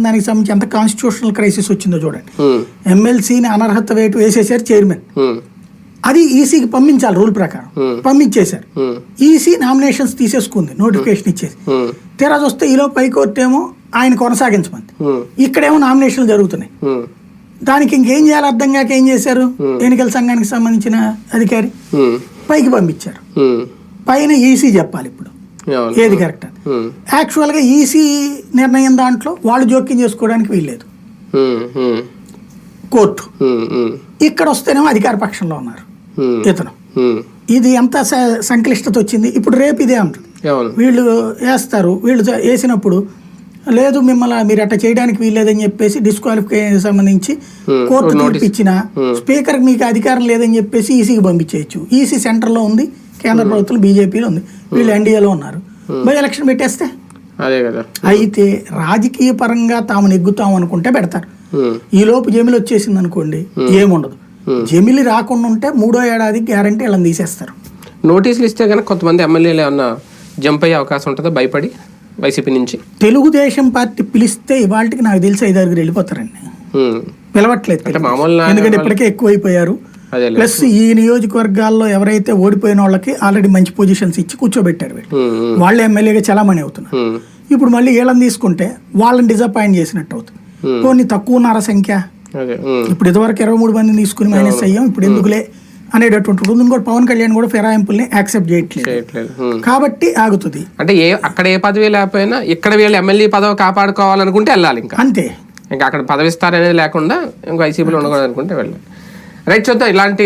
దానికి సంబంధించి ఎంత కాన్స్టిట్యూషనల్ క్రైసిస్ వచ్చిందో చూడండి. ఎమ్మెల్సీని అనర్హత వేటు వేసేసారు చైర్మన్. అది ఈసీకి పంపించాలి రూల్ ప్రకారం, పంపించేశారు. ఈసీ నామినేషన్స్ తీసేసుకుంది, నోటిఫికేషన్ ఇచ్చేసి. తీరా చూస్తే ఈలోపు హైకోర్టు ఏమో ఆయన కొనసాగించమంది, ఇక్కడేమో నామినేషన్లు జరుగుతున్నాయి. దానికి ఇంకేం చేయాలి అర్థం కాక ఏం చేశారు, ఎన్నికల సంఘానికి సంబంధించిన అధికారి పైకి పంపించారు. పైన ఈసీ చెప్పాలి ఇప్పుడు ఏది కరెక్ట్. యాక్చువల్ గా ఈసీ నిర్ణయం దాంట్లో వాళ్ళు జోక్యం చేసుకోవడానికి వీల్లేదు, కోర్టు. ఇక్కడ వస్తేనేమో అధికార పక్షంలో ఉన్నారు ఇతను. ఇది ఎంత సంక్లిష్టత వచ్చింది. ఇప్పుడు రేపు ఇదే ఉంటుంది, వీళ్ళు వేస్తారు. వీళ్ళు వేసినప్పుడు లేదు మిమ్మల్ని మీరు అట్లా చేయడానికి వీల్లేదని చెప్పేసి డిస్క్వాలిఫికేషన్ సంబంధించి కోర్టు తీర్పు ఇచ్చిన స్పీకర్ మీకు అధికారం లేదని చెప్పేసి ఈసీకి పంపించేయచ్చు. ఈసీ సెంటర్లో ఉంది, కేంద్ర ప్రభుత్వం బీజేపీలో ఉంది, వీళ్ళు ఎన్డీఏలో ఉన్నారు. బై ఎలక్షన్ పెట్టేస్తే అయితే రాజకీయ పరంగా తాము నెగ్గుతాం అనుకుంటే పెడతారు. ఈ లోపు జమిలి వచ్చేసింది అనుకోండి, ఏముండదు. జమిలి రాకుండా ఉంటే 3వ ఏడాది గ్యారంటీ వీళ్ళని తీసేస్తారు. నోటీసులు ఇస్తే కనుక కొంతమంది ఎమ్మెల్యేలు ఏమన్నా జంప్ అయ్యే అవకాశం ఉంటుందా భయపడి వైసీపీ నుంచి? తెలుగుదేశం పార్టీ పిలిస్తే ఇవాళకి నాకు తెలిసి 5-6 వెళ్ళిపోతారండి. పిలవట్లేదు ఎందుకంటే ఇప్పటికే ఎక్కువైపోయారు. ప్లస్ ఈ నియోజకవర్గాల్లో ఎవరైతే ఓడిపోయిన వాళ్ళకి ఆల్రెడీ మంచి పొజిషన్స్ ఇచ్చి కూర్చోబెట్టారు. వాళ్ళే ఎమ్మెల్యేగా చలామణి అవుతున్నారు. ఇప్పుడు మళ్ళీ వీళ్ళని తీసుకుంటే వాళ్ళని డిసప్పాయింట్ చేసినట్టు అవుతుంది. కొన్ని తక్కువ ఉన్నారా సంఖ్య? ఇప్పుడు ఇదివరకు 23 మందిని తీసుకుని మైనస్ అయ్యాం, ఇప్పుడు ఎందుకులే అనేటటువంటి ఉంటుంది. ఇంకోటి పవన్ కళ్యాణ్ కూడా ఫిరాయింపుల్ని యాక్సెప్ట్ చేయట్లేదు కాబట్టి ఆగుతుంది. అంటే అక్కడ ఏ పదవి లేకపోయినా ఇక్కడ వీళ్ళు ఎమ్మెల్యే పదవి కాపాడుకోవాలనుకుంటే వెళ్ళాలి, ఇంకా అంతే. ఇంకా అక్కడ పదవి ఇస్తారనేది లేకుండా ఇంకా వైసీపీలో ఉండకూడదు అనుకుంటే వెళ్ళాలి. రైట్, చూద్దాం ఇలాంటి